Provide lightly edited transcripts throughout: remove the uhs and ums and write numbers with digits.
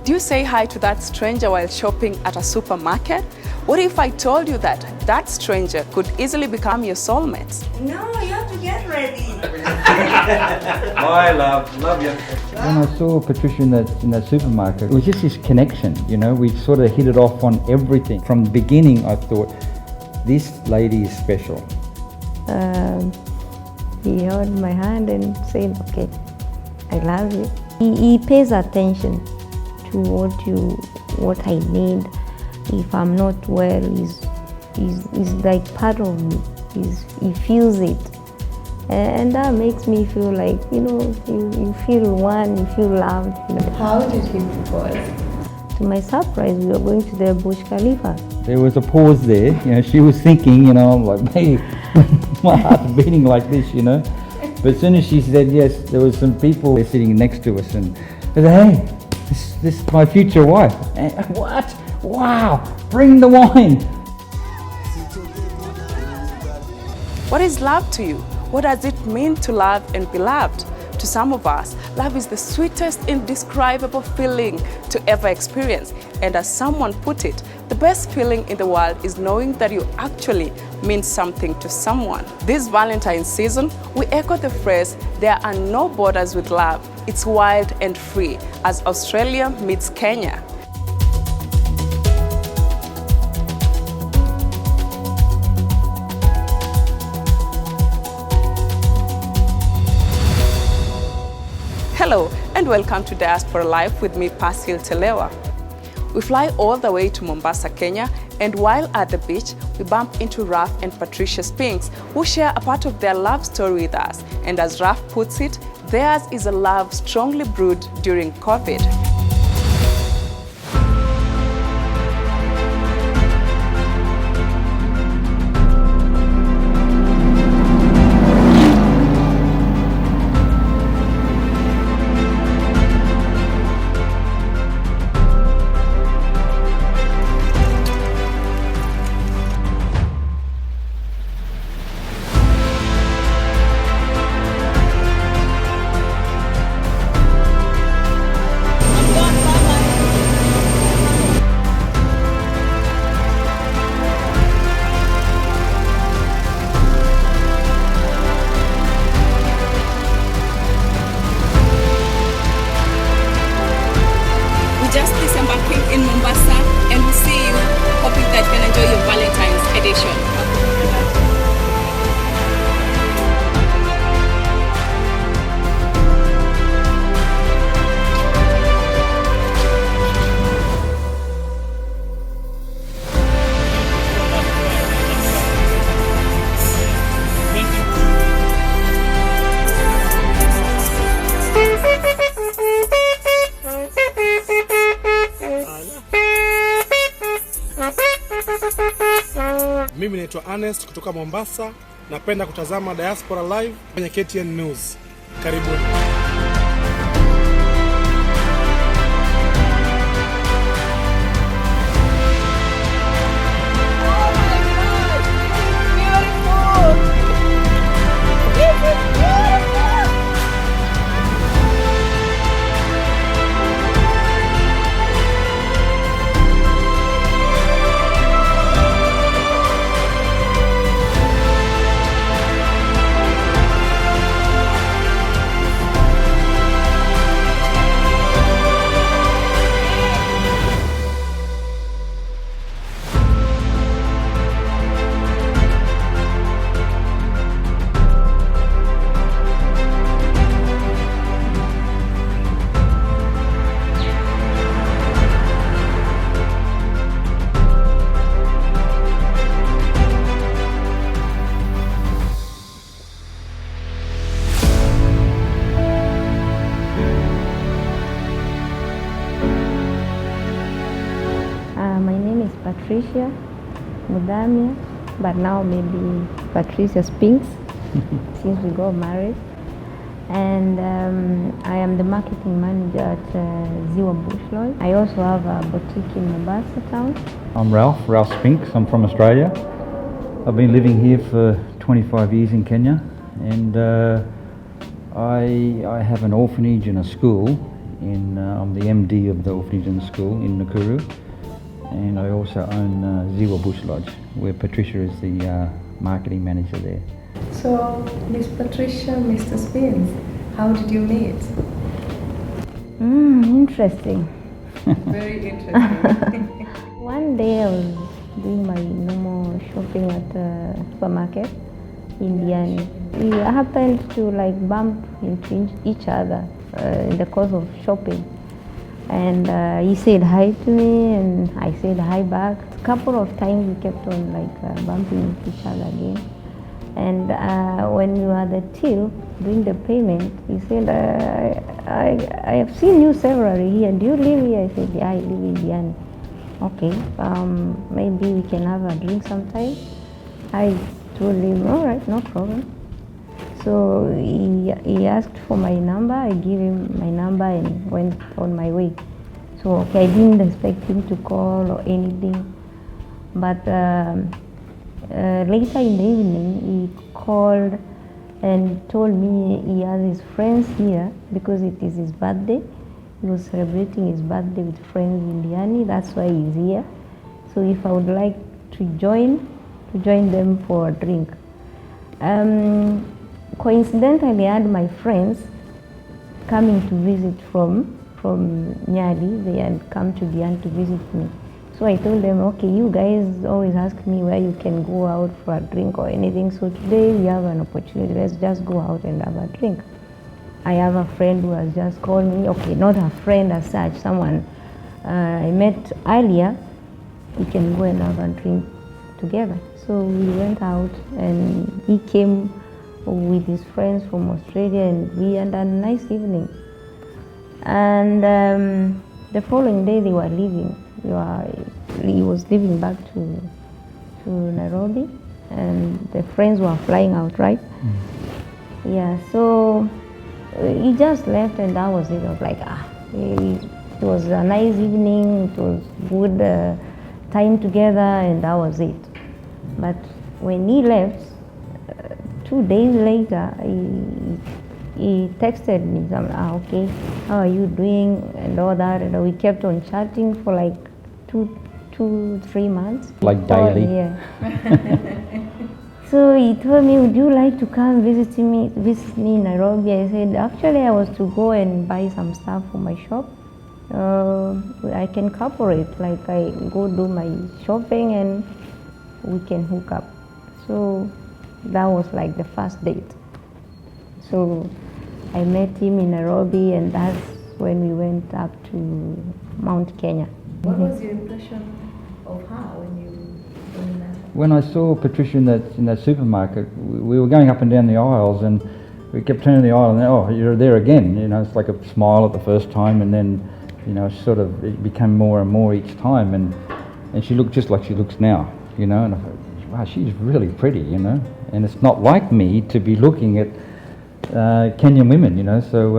Would you say hi to that stranger while shopping at a supermarket? What if I told you that that stranger could easily become your soulmate? No, you have to get ready. Hi, love you. When I saw Patricia in that supermarket, it was just this connection, you know, we sort of hit it off on everything. From the beginning, I thought, this lady is special. He held my hand and said, okay, I love you. He pays attention to what I need. If I'm not well, he's like part of me. He feels it. And that makes me feel like, you feel one, you feel loved. How did he propose? To my surprise, we were going to the Burj Khalifa. There was a pause there, she was thinking, I'm like, hey, my heart's beating like this, But as soon as she said yes, there was some people there sitting next to us and they said, hey, this is my future wife. And, what? Wow, bring the wine. What is love to you? What does it mean to love and be loved? To some of us, love is the sweetest, indescribable feeling to ever experience. And as someone put it, the best feeling in the world is knowing that you actually mean something to someone. This Valentine's season, we echo the phrase, there are no borders with love. It's wild and free, as Australia meets Kenya. Hello and welcome to Diaspora Live with me, Pasil Telewa. We fly all the way to Mombasa, Kenya, and while at the beach, we bump into Raf and Patricia Spinks, who share a part of their love story with us. And as Raf puts it, theirs is a love strongly brewed during COVID. Just disembarking in Mombasa, and we'll see you. Hoping that you can enjoy your Valentine's edition. Mimi naitwa Ernest kutoka Mombasa. Napenda kutazama Diaspora Live kwenye KTN News. Karibuni. My name is Patricia Mudamia, but now maybe Patricia Spinks since we got married. And I am the marketing manager at Ziwa Bush. I also have a boutique in Mombasa town. I'm Ralph Spinks. I'm from Australia. I've been living here for 25 years in Kenya, and I have an orphanage and a school I'm the MD of the orphanage and school in Nakuru, and I also own Ziwa Bush Lodge, where Patricia is the marketing manager there. So, Miss Patricia, Mr. Spence, how did you meet? Interesting. Very interesting. One day I was doing my normal shopping at the supermarket in Diani. We happened to like bump into each other in the course of shopping. And he said hi to me and I said hi back. A couple of times we kept on like bumping into each other again. And when we were at the till doing the payment, he said, I have seen you severally here. Do you live here? I said, yeah, I live in Diani. Okay, maybe we can have a drink sometime. I told him, all right, no problem. So he asked for my number. I gave him my number and went on my way. So okay, I didn't expect him to call or anything. But later in the evening, he called and told me he has his friends here because it is his birthday. He was celebrating his birthday with friends in Diani, that's why he's here. So if I would like to join them for a drink. Coincidentally, I had my friends coming to visit from Nyali. They had come to Diani to visit me. So I told them, okay, you guys always ask me where you can go out for a drink or anything. So today we have an opportunity. Let's just go out and have a drink. I have a friend who has just called me. Okay, not a friend as such, someone I met earlier. We can go and have a drink together. So we went out and he came with his friends from Australia and we had a nice evening. And the following day they were leaving. He was leaving back to Nairobi and the friends were flying out, right? Yeah, so he just left and that was it. I was like, it was a nice evening, it was good time together and that was it. But when he left, 2 days later, he texted me, okay, how are you doing and all that. And we kept on chatting for like 2-3 months. Like daily? Yeah. So he told me, would you like to come visit me in Nairobi? I said, actually I was to go and buy some stuff for my shop. I can cooperate, like I go do my shopping and we can hook up. So that was like the first date. So I met him in Nairobi and that's when we went up to Mount Kenya. What was your impression of her when you met her? When I saw Patricia in that supermarket, we were going up and down the aisles and we kept turning the aisle and then, oh, you're there again. You know, it's like a smile at the first time and then, you know, sort of it became more and more each time and she looked just like she looks now, you know, and I thought, wow, she's really pretty, you know, and it's not like me to be looking at Kenyan women, you know, so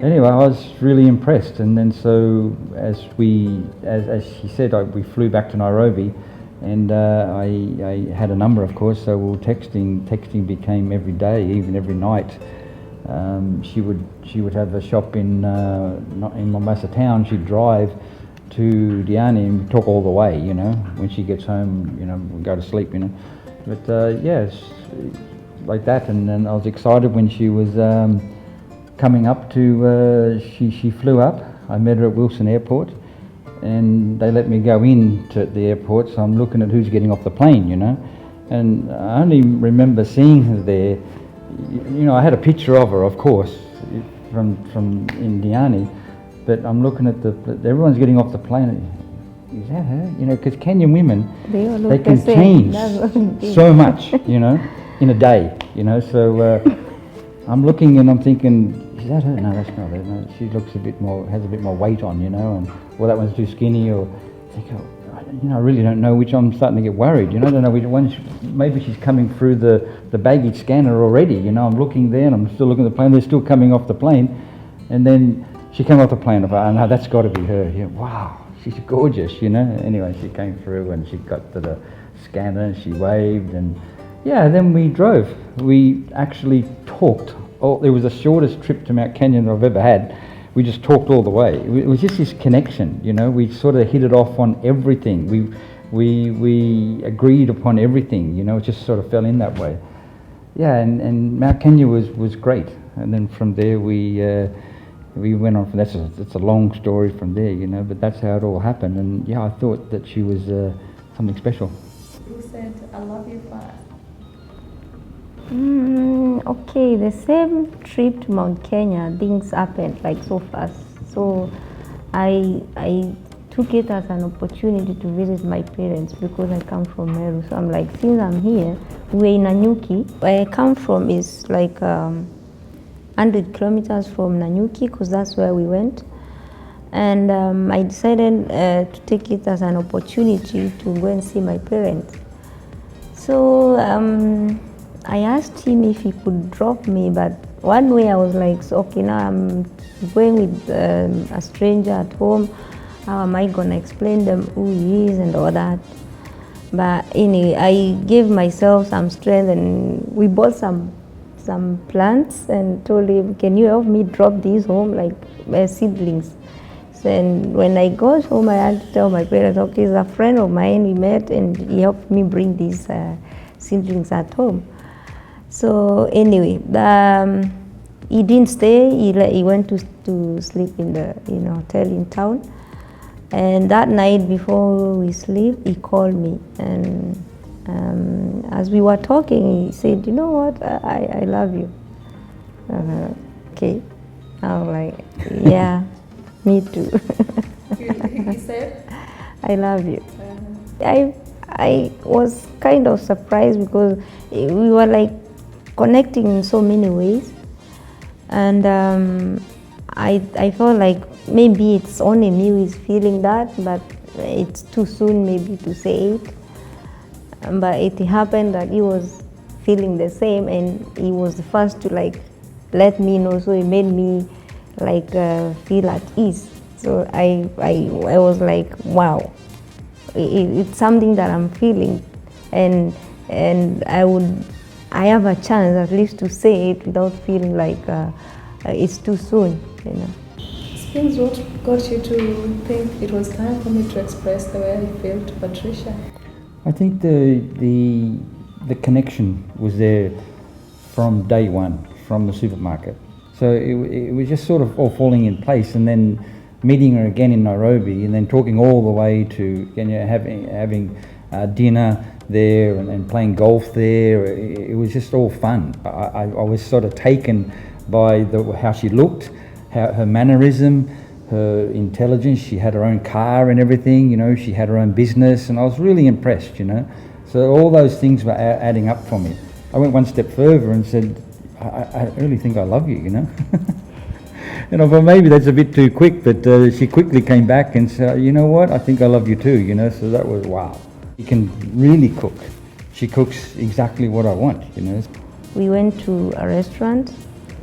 anyway, I was really impressed and then so as she said, we flew back to Nairobi and I had a number, of course, so we were texting became every day, even every night. She would have a shop in Mombasa town. She'd drive to Diani and talk all the way, you know. When she gets home, you know, we'll go to sleep, you know. But yeah, it's like that. And then I was excited when she was coming up to. She flew up. I met her at Wilson Airport, and they let me go in to the airport. So I'm looking at who's getting off the plane, you know. And I only remember seeing her there. You know, I had a picture of her, of course, from Indiani, but I'm looking at everyone's getting off the plane. Is that her? You know, because Kenyan women, they can change so much, you know, in a day, you know. So I'm looking and I'm thinking, is that her? No, that's not her. No, she looks a bit more, has a bit more weight on, you know, and well, that one's too skinny, or I think, you know, I really don't know which. I'm starting to get worried, you know. I don't know which one. Maybe she's coming through the baggage scanner already, you know. I'm looking there and I'm still looking at the plane. They're still coming off the plane, and then she came off the plane. I thought, oh, no, that's got to be her. Yeah, wow, she's gorgeous, you know. Anyway, she came through and she got to the scanner and she waved, and yeah, then we drove. We actually talked. Oh, it was the shortest trip to Mount Kenya I've ever had. we just talked all the way. It was just this connection, you know. We sort of hit it off on everything. We agreed upon everything, you know. It just sort of fell in that way. Yeah, and Mount Kenya was great. And then from there we went on. That's a long story from there, you know. But that's how it all happened. And yeah, I thought that she was something special. Who said I love you first? Okay, the same trip to Mount Kenya, things happened like so fast. So I took it as an opportunity to visit my parents because I come from Meru. So I'm like, since I'm here, we're in Nanyuki. Where I come from is like 100 kilometers from Nanyuki because that's where we went. And I decided to take it as an opportunity to go and see my parents. So I asked him if he could drop me, but one way I was like, so, okay, now I'm going with a stranger at home. How am I gonna explain them who he is and all that? But anyway, I gave myself some strength, and we bought some plants and told him, can you help me drop these home, like seedlings? So, and when I got home, I had to tell my parents, okay, he's a friend of mine, we met, and he helped me bring these seedlings at home. So anyway, he didn't stay. He went to sleep in the hotel in town. And that night before we sleep, he called me, and as we were talking, he said, "You know what? I love you." Okay, I was like, "Yeah, me too." He said, "I love you." I was kind of surprised because we were like connecting in so many ways, and I felt like maybe it's only me who is feeling that, but it's too soon maybe to say it. But it happened that he was feeling the same, and he was the first to like let me know. So it made me like feel at ease. So I was like, wow, it's something that I'm feeling, and I have a chance at least to say it without feeling like it's too soon, you know. Spence, what got you to think it was time for me to express the way I feel to Patricia? I think the connection was there from day one, from the supermarket. So it was just sort of all falling in place, and then meeting her again in Nairobi, and then talking all the way to having dinner there and playing golf there. It was just all fun. I was sort of taken by how she looked, her mannerism, her intelligence. She had her own car and everything, you know. She had her own business, and I was really impressed, you know. So all those things were adding up for me. I went one step further and said, I really think I love you, you know. You know, but maybe that's a bit too quick, but she quickly came back and said, you know what, I think I love you too, you know. So that was wow. She can really cook. She cooks exactly what I want, you know. We went to a restaurant.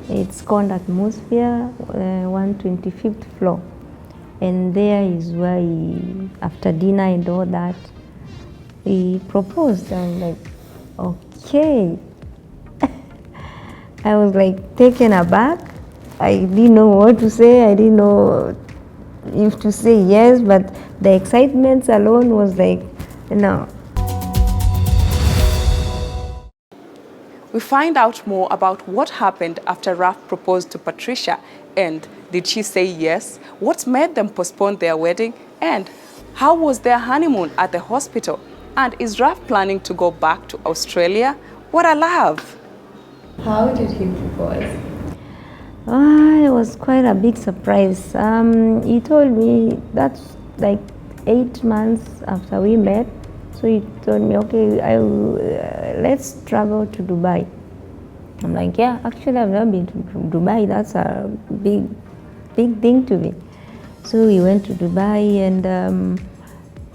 It's called Atmosphere, 125th floor. And there is where after dinner and all that, he proposed. I was like, okay. I was like taken aback. I didn't know what to say. I didn't know if to say yes, but the excitement alone was like, no. We find out more about what happened after Raf proposed to Patricia, and did she say yes? What made them postpone their wedding? And how was their honeymoon at the hospital? And is Raf planning to go back to Australia? What a love! How did he propose? It was quite a big surprise. He told me that's like 8 months after we met. So he told me, okay, let's travel to Dubai. I'm like, yeah, actually I've never been to Dubai. That's a big thing to me. So we went to Dubai, and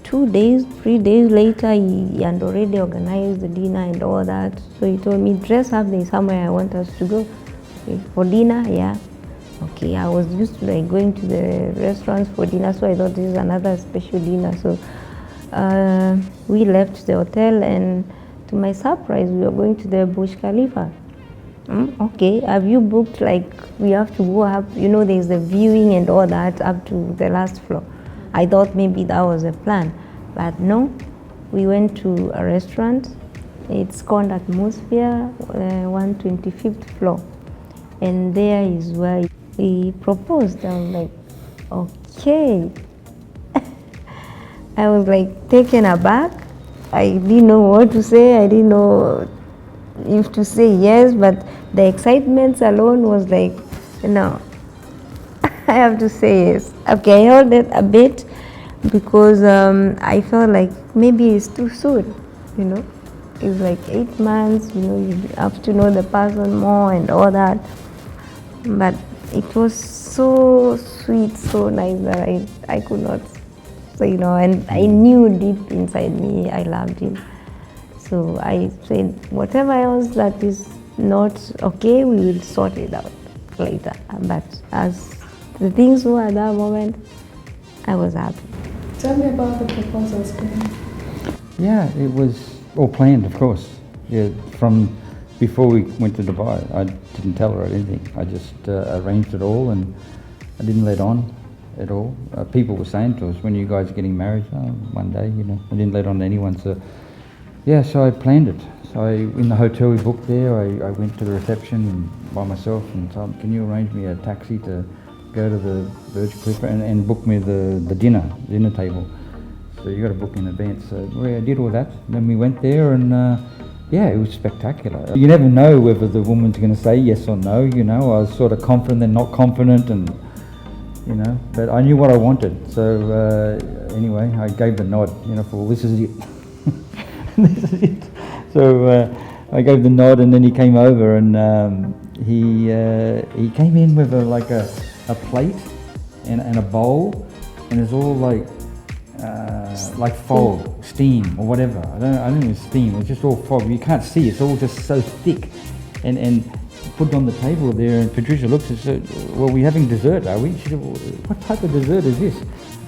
3 days later, he had already organized the dinner and all that. So he told me, dress up, there's somewhere I want us to go. Okay, for dinner, yeah. Okay, I was used to like going to the restaurants for dinner, so I thought this is another special dinner. So we left the hotel, and to my surprise, we were going to the Burj Khalifa. Okay, have you booked, like, we have to go up, there's the viewing and all that up to the last floor. I thought maybe that was a plan, but no. We went to a restaurant. It's called Atmosphere, 125th floor. And there is where he proposed. I was like, okay. I was like taken aback. I didn't know what to say. I didn't know if to say yes, but the excitement alone was like, no, I have to say yes. Okay, I held it a bit because I felt like maybe it's too soon, It's like 8 months, you have to know the person more and all that. But it was so sweet, so nice that I could not say no. And I knew deep inside me I loved him. So I said, whatever else that is not okay, we will sort it out later. But as the things were at that moment, I was happy. Tell me about the proposals. Yeah, it was all planned, of course. Yeah, from before we went to Dubai, I didn't tell her anything. I just arranged it all, and I didn't let on at all. People were saying to us, when are you guys getting married? Oh, one day, I didn't let on to anyone. So, yeah, so I planned it. So in the hotel we booked there, I went to the reception by myself and told them, can you arrange me a taxi to go to the Burj Khalifa and book me the dinner table. So you got to book in advance. So I did all that. Then we went there and yeah, it was spectacular. You never know whether the woman's going to say yes or no, I was sort of confident and not confident, and but I knew what I wanted. So anyway, I gave the nod, for this is it. This is it. So I gave the nod, and then he came over, and he came in with a plate and a bowl, and it's all like fog, steam or whatever. I don't know if it's steam. It's just all fog. You can't see. It's all just so thick, and put it on the table there. And Patricia looks and said, "Well, we're having dessert, are we?" She said, "Well, what type of dessert is this?"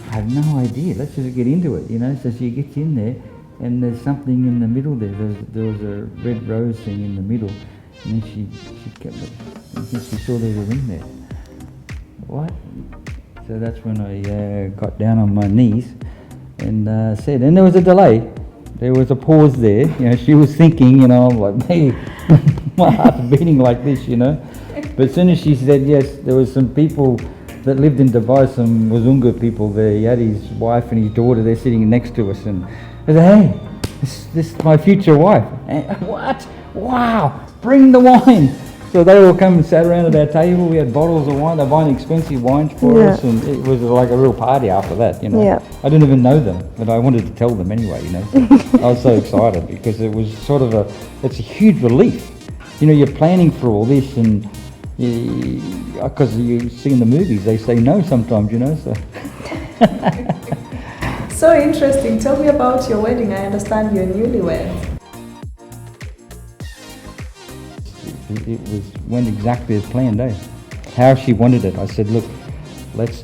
I have no idea. Let's just get into it, So she gets in there, and there's something in the middle there. There was a red rose thing in the middle, and then she kept it. And then she saw there was a ring there. What? So that's when I got down on my knees and said, and there was a delay. There was a pause there. She was thinking, I'm like, hey, my heart's beating like this, But as soon as she said yes, there was some people that lived in Dubai, some Wazunga people there. He had his wife and his daughter there sitting next to us, and I said, hey, this is my future wife. And, what? Wow, bring the wine. So they all come and sat around at our table. We had bottles of wine. They're buying expensive wines for us, and it was like a real party after that, Yeah. I didn't even know them, but I wanted to tell them anyway, I was so excited because it was sort of it's a huge relief. You're planning for all this, and because you see in the movies, they say no sometimes, so. So interesting. Tell me about your wedding. I understand you're newlyweds. It went exactly as planned, How she wanted it. I said, look, let's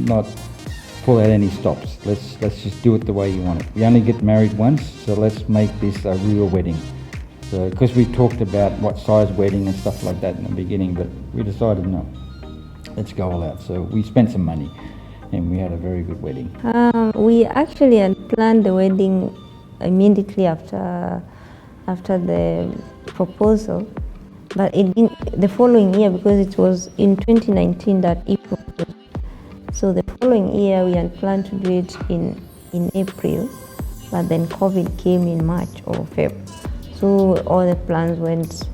not pull out any stops. Let's just do it the way you want it. We only get married once, so let's make this a real wedding. So, because we talked about what size wedding and stuff like that in the beginning, but we decided no, let's go all out. So we spent some money, and we had a very good wedding. We actually had planned the wedding immediately after the proposal, but the following year, because it was in 2019 that he proposed. So the following year we had planned to do it in April, but then COVID came in March or February. So all the plans went,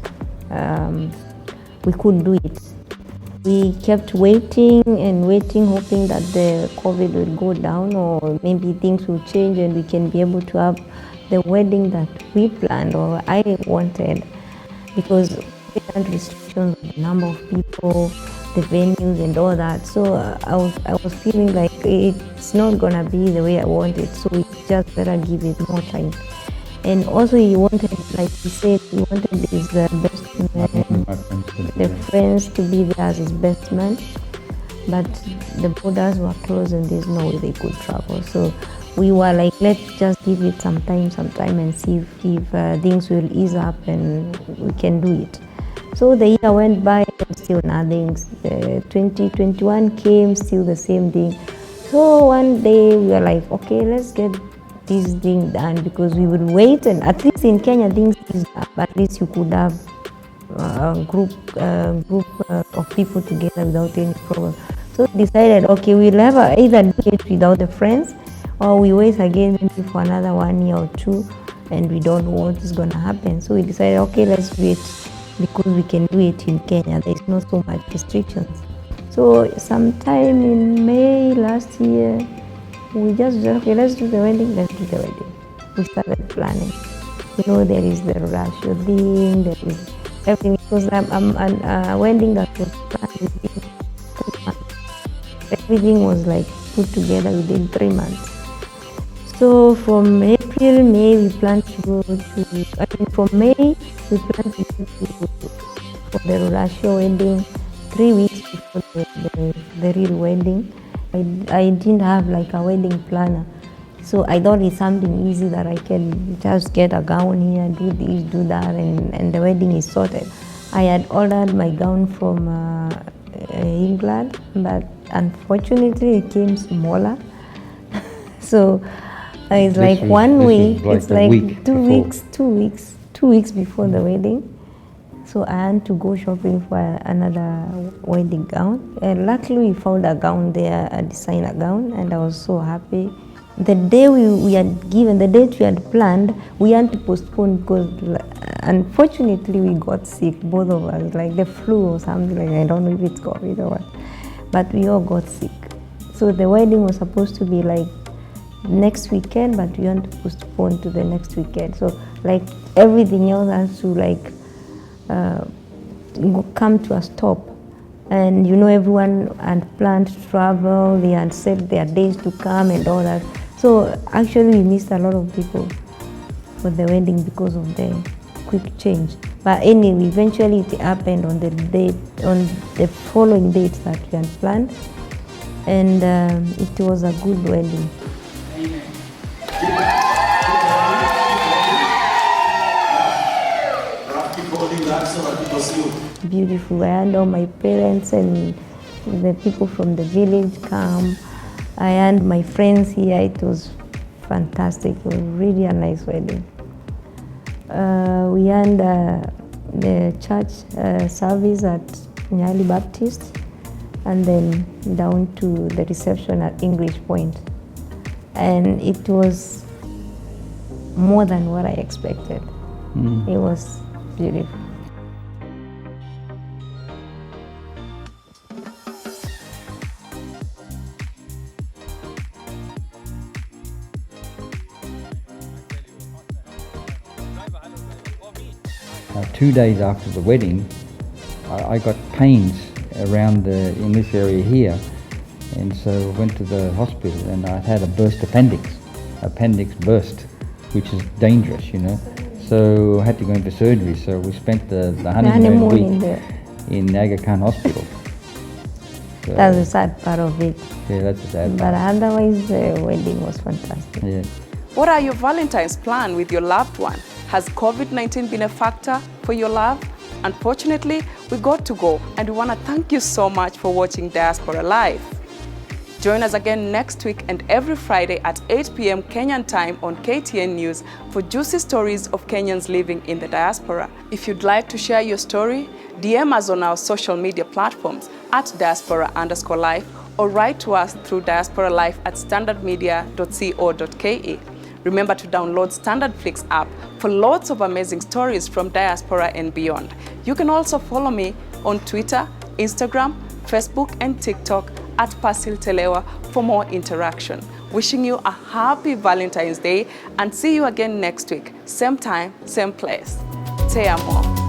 we couldn't do it. We kept waiting and waiting, hoping that the COVID would go down, or maybe things will change and we can be able to have the wedding that we planned or I wanted, because we had restrictions on the number of people, the venues and all that. So I was feeling like it's not gonna be the way I want it, so we just better give it more time. And also he wanted, like he said, he wanted his best man, the friends to be there as his best man, but the borders were closed and there's no way they could travel. So we were like, let's just give it some time and see if things will ease up and we can do it. So the year went by and still nothing. 2021 came, still the same thing. So one day we were like, okay, let's get this thing done, because we would wait, and at least in Kenya things is up. At least you could have a group of people together without any problem. So we decided, okay, we'll have either do it without the friends, or we wait again maybe for another 1 year or 2, and we don't know what is going to happen. So we decided, okay, let's do it, because we can do it in Kenya. There's not so much restrictions. So sometime in May last year, we just said, okay, let's do the wedding. We started planning. There is the ratio thing, there is everything. Because a wedding that was planned within 3 months. Everything was like put together within 3 months. So from April, May, we planned to go from May, we planned to go for the ratio wedding 3 weeks before the real wedding. I didn't have like a wedding planner. So I thought it's something easy that I can just get a gown here, do this, do that, and the wedding is sorted. I had ordered my gown from England, but unfortunately it came smaller. So it's like 1 week, it's like 2 weeks, 2 weeks before the wedding. So I had to go shopping for another wedding gown. And luckily we found a gown there, a designer gown, and I was so happy. The day we had given, the date we had planned, we had to postpone because unfortunately we got sick, both of us, like the flu or something, like I don't know if it's COVID or what, but we all got sick. So the wedding was supposed to be like next weekend, but we had to postpone to the next weekend. So like everything else has to like come to a stop. And everyone had planned to travel, they had set their days to come and all that. So actually we missed a lot of people for the wedding because of the quick change. But anyway, eventually it happened on the following dates that we had planned, and it was a good wedding. Beautiful. I had all my parents and the people from the village come. I had my friends here. It was fantastic. It was really a nice wedding. We had the church service at Nyali Baptist, and then down to the reception at English Point. And it was more than what I expected. It was beautiful. 2 days after the wedding, I got pains around in this area here, and so I went to the hospital, and I had a burst appendix burst, which is dangerous, So I had to go in for surgery. So we spent the honeymoon week in Aga Khan Hospital. So, that's the sad part of it. Yeah, that's the sad part. But otherwise, the wedding was fantastic. Yeah. What are your Valentine's plans with your loved one? Has COVID-19 been a factor for your love? Unfortunately, we got to go, and we want to thank you so much for watching Diaspora Live. Join us again next week and every Friday at 8 p.m. Kenyan time on KTN News for juicy stories of Kenyans living in the diaspora. If you'd like to share your story, DM us on our social media platforms at diaspora_life, or write to us through diasporalife@standardmedia.co.ke. Remember to download Standard Flix app for lots of amazing stories from diaspora and beyond. You can also follow me on Twitter, Instagram, Facebook, and TikTok at Pasil Telewa for more interaction. Wishing you a happy Valentine's Day, and see you again next week. Same time, same place. Te amo.